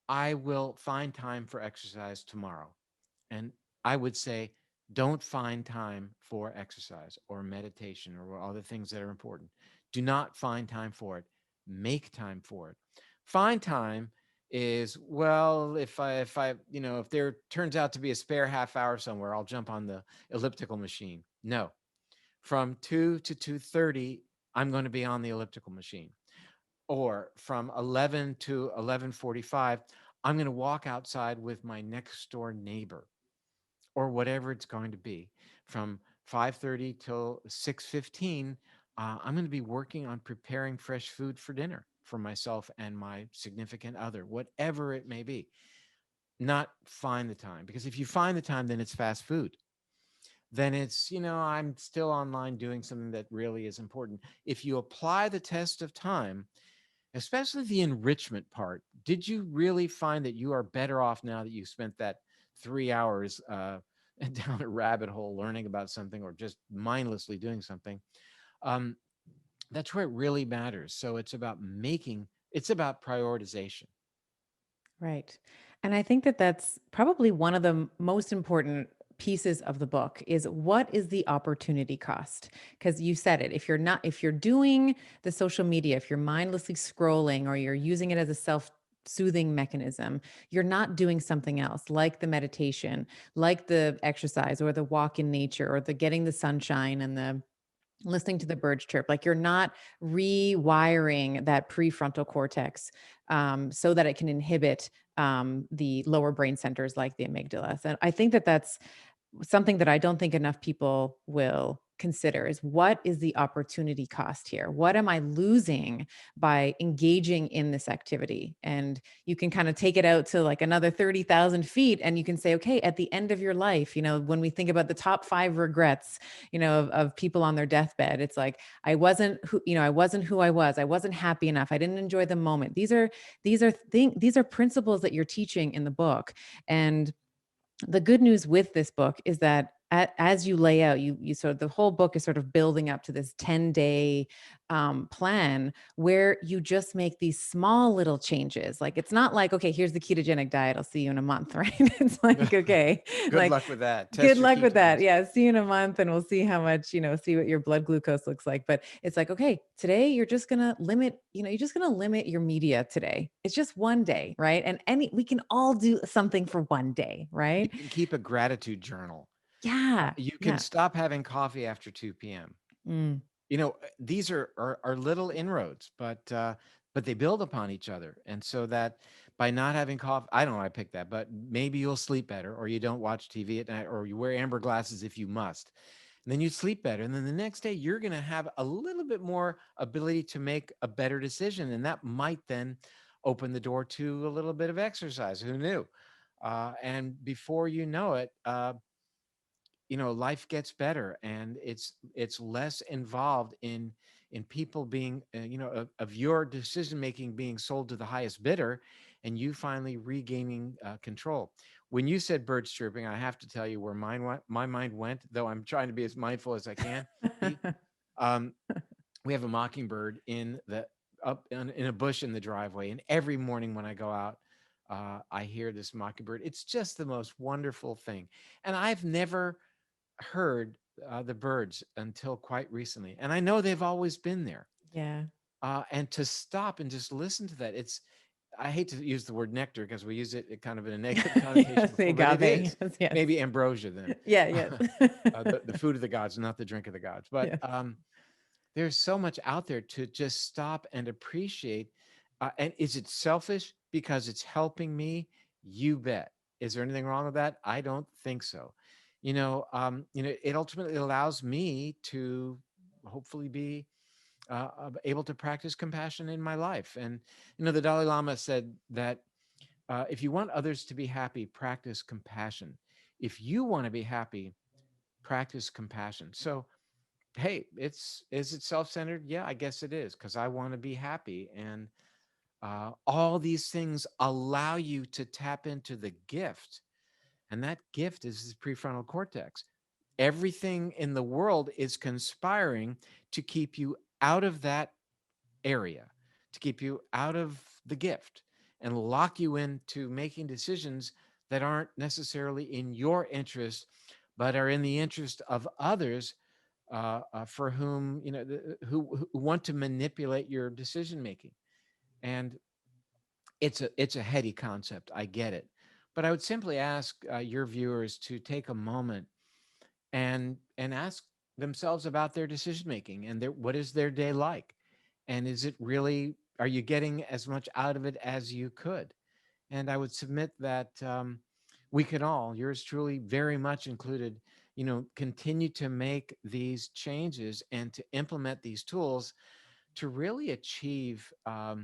I will find time for exercise tomorrow. And I would say, Don't find time for exercise or meditation or other things that are important. Do not find time for it. Make time for it. Find time is, well, if there turns out to be a spare half hour somewhere, I'll jump on the elliptical machine. No, from 2 to 2:30, I'm going to be on the elliptical machine. Or from 11 to 11:45, I'm going to walk outside with my next door neighbor, or whatever it's going to be. From 5:30 till 6:15, I'm going to be working on preparing fresh food for dinner for myself and my significant other, whatever it may be. Not find the time, because if you find the time, then it's fast food. Then it's, I'm still online doing something that really is important. If you apply the test of time, especially the enrichment part, did you really find that you are better off now that you spent that 3 hours down a rabbit hole learning about something, or just mindlessly doing something? Um, that's where it really matters. So it's about prioritization. Right. And I think that that's probably one of the most important pieces of the book is what is the opportunity cost? Because you said it. If you're doing the social media, if you're mindlessly scrolling or you're using it as a self-soothing mechanism, you're not doing something else like the meditation, like the exercise or the walk in nature or the getting the sunshine and the listening to the birds chirp. Like you're not rewiring that prefrontal cortex so that it can inhibit the lower brain centers like the amygdala. And I think that that's something that I don't think enough people will consider is what is the opportunity cost here? What am I losing by engaging in this activity? And you can kind of take it out to like another 30,000 feet and you can say, okay, at the end of your life, when we think about the top 5 regrets, of people on their deathbed, it's like, I wasn't who I was. I wasn't happy enough. I didn't enjoy the moment. These are principles that you're teaching in the book. And the good news with this book is that as you lay out, you sort of the whole book is sort of building up to this 10-day plan where you just make these small little changes. Like it's not like, okay, here's the ketogenic diet. I'll see you in a month, right? It's like, okay, Good like luck with that. good Test your luck with that. ketones. Yeah, see you in a month and we'll see how much, see what your blood glucose looks like. But it's like, okay, today you're just going to limit, you're just going to limit your media today. It's just one day, right? And we can all do something for one day, You right? can keep a gratitude journal. Yeah. You can Yeah. stop having coffee after 2 p.m. Mm, These are little inroads, but they build upon each other. And so that by not having coffee, I don't know, I picked that, but maybe you'll sleep better, or you don't watch TV at night, or you wear amber glasses if you must. And then you sleep better. And then the next day, you're going to have a little bit more ability to make a better decision. And that might then open the door to a little bit of exercise. Who knew? And before you know it, life gets better, and it's less involved in people being, of your decision making being sold to the highest bidder, and you finally regaining control. When you said birds chirping, I have to tell you where my mind went, though I'm trying to be as mindful as I can be. um, we have a mockingbird in a bush in the driveway, and every morning when I go out, I hear this mockingbird. It's just the most wonderful thing, and I've never heard the birds until quite recently, and I know they've always been there. yeah. And to stop and just listen to that, I hate to use the word nectar because we use it kind of in a negative connotation Yes, the before, but it agave. is Yes, yes. maybe ambrosia then. Yeah, yes. The food of the gods, not the drink of the gods. But Yes. there's so much out there to just stop and appreciate. And is it selfish because it's helping me? You bet. Is there anything wrong with that? I don't think so. It ultimately allows me to hopefully be able to practice compassion in my life. And the Dalai Lama said that if you want others to be happy, practice compassion. If you want to be happy, practice compassion. So hey, is it self-centered? Yeah, I guess it is, because I want to be happy. And all these things allow you to tap into the gift, and that gift is the prefrontal cortex. Everything in the world is conspiring to keep you out of that area, to keep you out of the gift, and lock you into making decisions that aren't necessarily in your interest, but are in the interest of others, for whom, who want to manipulate your decision making. And it's a heady concept. I get it, but I would simply ask your viewers to take a moment and ask themselves about their decision making and what is their day like, and is it really, are you getting as much out of it as you could? And I would submit that we can all, yours truly very much included, continue to make these changes and to implement these tools to really achieve, like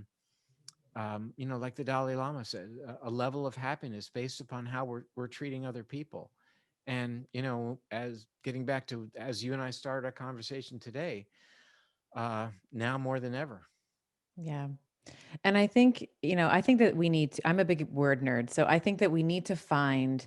the Dalai Lama said, a level of happiness based upon how we're treating other people. And, as getting back to, as you and I started our conversation today, now more than ever. Yeah. And I think, I think that we need to, I'm a big word nerd. So I think that we need to find,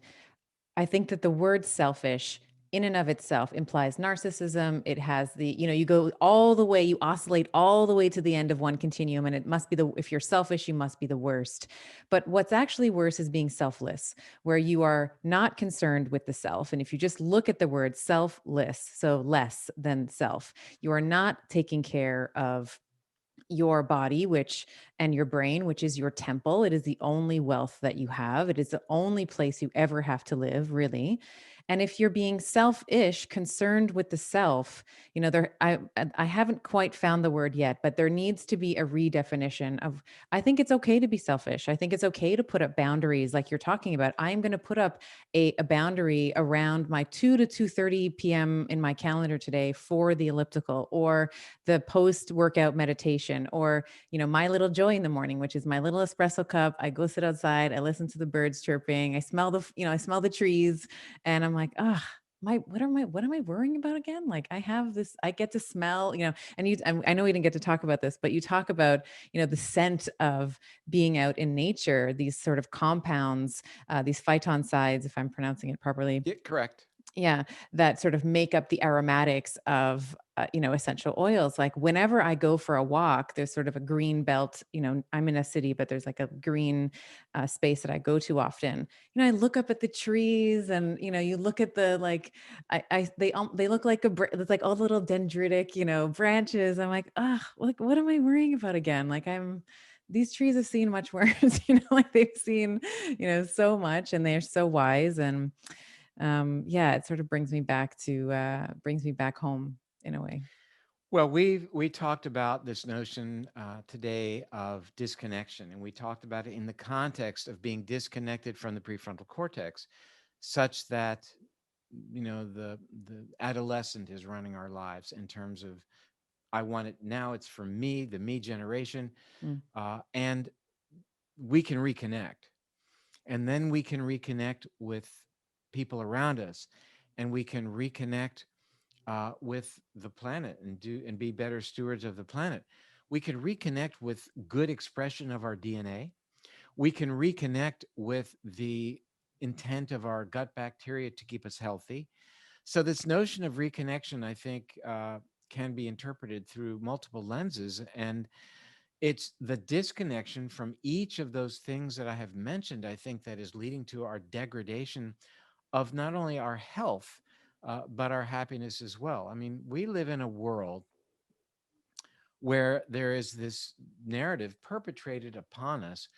I think that the word selfish in and of itself implies narcissism. It has you go all the way, you oscillate all the way to the end of one continuum. And it must be if you're selfish, you must be the worst. But what's actually worse is being selfless, where you are not concerned with the self. And if you just look at the word selfless, so less than self, you are not taking care of your body, which and your brain, which is your temple. It is the only wealth that you have. It is the only place you ever have to live, really. And if you're being selfish, concerned with the self, there I haven't quite found the word yet, but there needs to be a redefinition of, I think it's okay to be selfish. I think it's okay to put up boundaries like you're talking about. I'm going to put up a boundary around my 2 to 2:30 p.m. in my calendar today for the elliptical, or the post workout meditation, or my little joy in the morning, which is my little espresso cup. I go sit outside, I listen to the birds chirping, I smell I smell the trees, and I'm like, ah, what am I worrying about again? Like, I have this, I get to smell, and I know we didn't get to talk about this, but you talk about, the scent of being out in nature, these sort of compounds, these phytoncides, if I'm pronouncing it properly. Yeah, correct. Yeah, that sort of make up the aromatics of, essential oils. Like whenever I go for a walk, there's sort of a green belt. I'm in a city, but there's like a green space that I go to often. I look up at the trees, and you look at the like, they look like it's like all the little dendritic, branches. I'm like, ah, like what am I worrying about again? Like these trees have seen much worse. Like they've seen, so much, and they're so wise. And yeah, it sort of brings me back home in a way. Well, we talked about this notion today of disconnection, and we talked about it in the context of being disconnected from the prefrontal cortex, such that the adolescent is running our lives in terms of, I want it now. It's for me, the me generation, Mm. and we can reconnect, and then we can reconnect with people around us, and we can reconnect with the planet and be better stewards of the planet. We can reconnect with good expression of our DNA. We can reconnect with the intent of our gut bacteria to keep us healthy. So this notion of reconnection, I think, can be interpreted through multiple lenses, and it's the disconnection from each of those things that I have mentioned, I think, that is leading to our degradation of not only our health, but our happiness as well. I mean, we live in a world where there is this narrative perpetrated upon us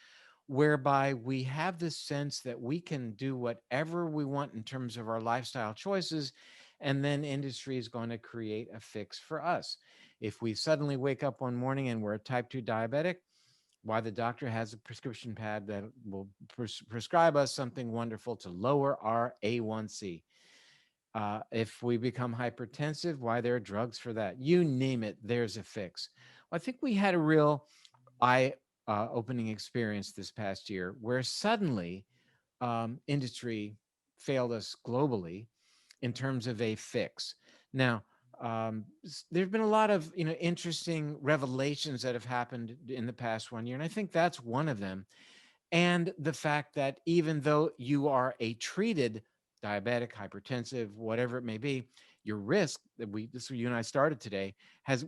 whereby we have this sense that we can do whatever we want in terms of our lifestyle choices, and then industry is going to create a fix for us. If we suddenly wake up one morning and we're a type 2 diabetic, why, the doctor has a prescription pad that will prescribe us something wonderful to lower our A1C. If we become hypertensive, why, there are drugs for that. You name it, there's a fix. Well, I think we had a real eye opening experience this past year where suddenly industry failed us globally in terms of a fix. Now, there have been a lot of interesting revelations that have happened in the past 1 year, and I think that's one of them. And the fact that even though you are a treated diabetic, hypertensive, whatever it may be, your risk that this you and I started today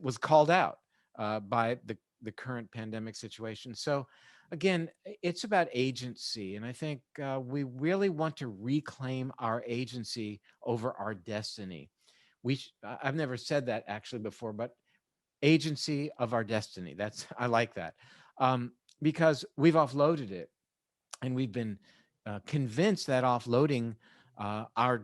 was called out by the current pandemic situation. So again, it's about agency. And I think we really want to reclaim our agency over our destiny. I've never said that actually before, but agency of our destiny. That's, I like that. Because we've offloaded it, and we've been convinced that offloading our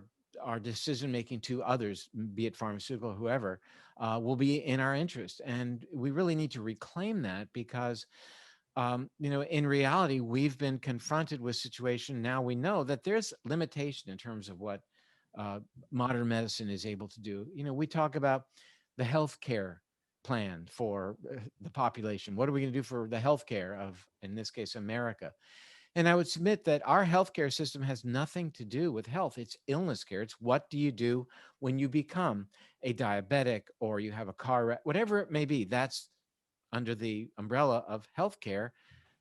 decision making to others, be it pharmaceutical, whoever, will be in our interest. And we really need to reclaim that, because in reality, we've been confronted with situation. Now we know that there's limitation in terms of what uh, modern medicine is able to do. We talk about the healthcare plan for the population. What are we going to do for the healthcare of, in this case, America? And I would submit that our healthcare system has nothing to do with health. It's illness care. It's what do you do when you become a diabetic or you have a car wreck, whatever it may be. That's under the umbrella of healthcare.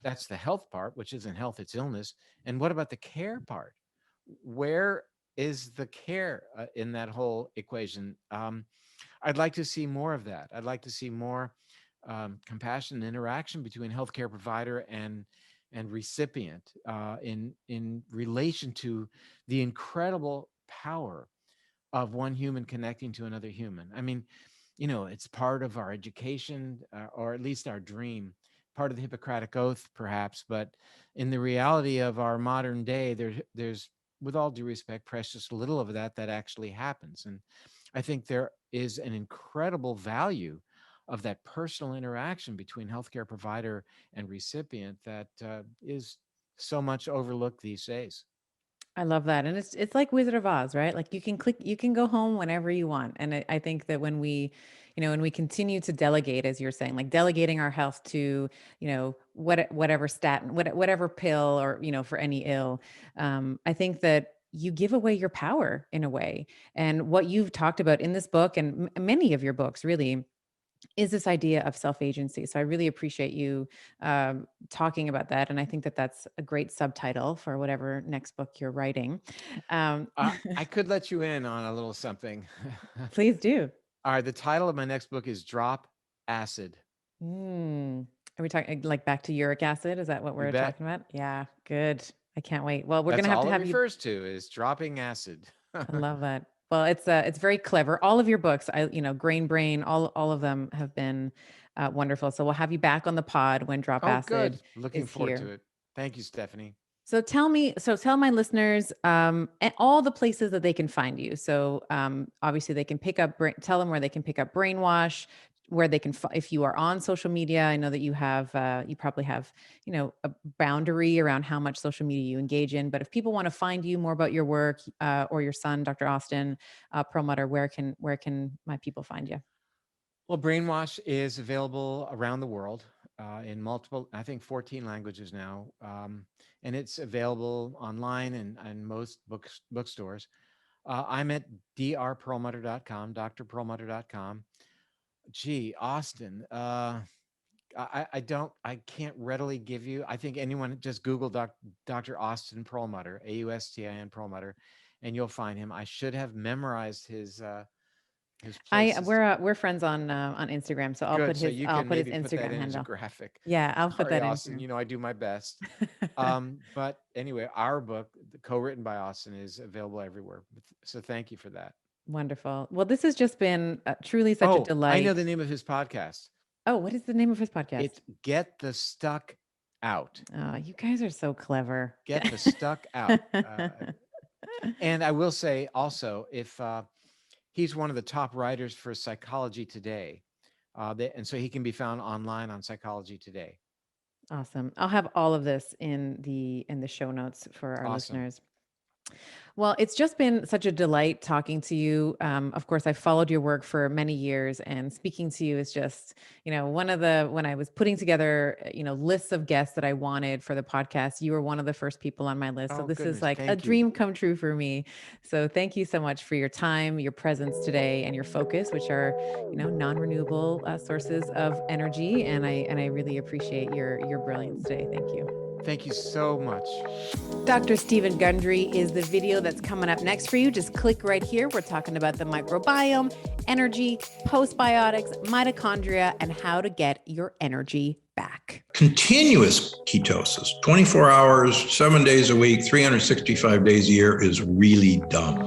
That's the health part, which isn't health, it's illness. And what about the care part? Where is the care in that whole equation? I'd like to see more of that. I'd like to see more compassion and interaction between healthcare provider and recipient in relation to the incredible power of one human connecting to another human. I mean, it's part of our education, or at least our dream, part of the Hippocratic Oath, perhaps. But in the reality of our modern day, there's, with all due respect, precious little of that actually happens. And I think there is an incredible value of that personal interaction between healthcare provider and recipient that is so much overlooked these days. I love that. And it's like Wizard of Oz, right? Like you can go home whenever you want. And I think that when we, when we continue to delegate, as you're saying, like delegating our health to, whatever statin, whatever pill, or, for any ill, I think that you give away your power in a way. And what you've talked about in this book, and many of your books really, is this idea of self agency. So I really appreciate you talking about that. And I think that that's a great subtitle for whatever next book you're writing. Um, I could let you in on a little something. Please do. All right, the title of my next book is Drop Acid. Are we talking like back to uric acid? Is that what You we're bet. talking about? Yeah, good. I can't wait. Well, we're going That's to all it have you. refers to, is dropping acid. I love that. Well, it's very clever. All of your books, Grain Brain, all of them have been wonderful. So we'll have you back on the pod when Drop Oh, good. Acid Looking is forward to here. it. Thank you, Stephanie. So tell my listeners all the places that they can find you. So obviously they can pick up, tell them where they can pick up Brainwash, where they can, if you are on social media. I know that you probably have, a boundary around how much social media you engage in. But if people want to find you more about your work or your son, Dr. Austin Perlmutter, where can my people find you? Well, Brainwash is available around the world in multiple, I think 14 languages now. And it's available online and most bookstores. I'm at drperlmutter.com, drperlmutter.com. Gee, Austin, I can't readily give you. I think anyone just Google Dr. Austin Perlmutter, Austin Perlmutter, and you'll find him. I should have memorized his I places. we're friends on Instagram, so Good. So you I'll can put his maybe put that Instagram in as a handle. graphic. Yeah, I'll put Sorry, that in Austin. too. I do my best. But anyway, our book, co-written by Austin, is available everywhere. So thank you for that. Wonderful. Well, this has just been truly such a Oh, I know the delight. name of his podcast. Oh, what is the name of his podcast? It's Get the Stuck Out. Oh, you guys are so clever. Get the Stuck Out. And I will say also, if he's one of the top writers for Psychology Today, and so he can be found online on Psychology Today. Awesome. I'll have all of this in the show notes for our Awesome. listeners. Well, it's just been such a delight talking to you. Of course, I followed your work for many years, and speaking to you is just, when I was putting together, lists of guests that I wanted for the podcast, you were one of the first people on my list. So Oh, this is goodness. like a Thank you. dream come true for me. So thank you so much for your time, your presence today, and your focus, which are, non-renewable sources of energy. And I really appreciate your brilliance today. Thank you. Thank you so much. Dr. Stephen Gundry is the video that's coming up next for you. Just click right here. We're talking about the microbiome, energy, postbiotics, mitochondria, and how to get your energy back. Continuous ketosis, 24 hours, 7 days a week, 365 days a year is really dumb.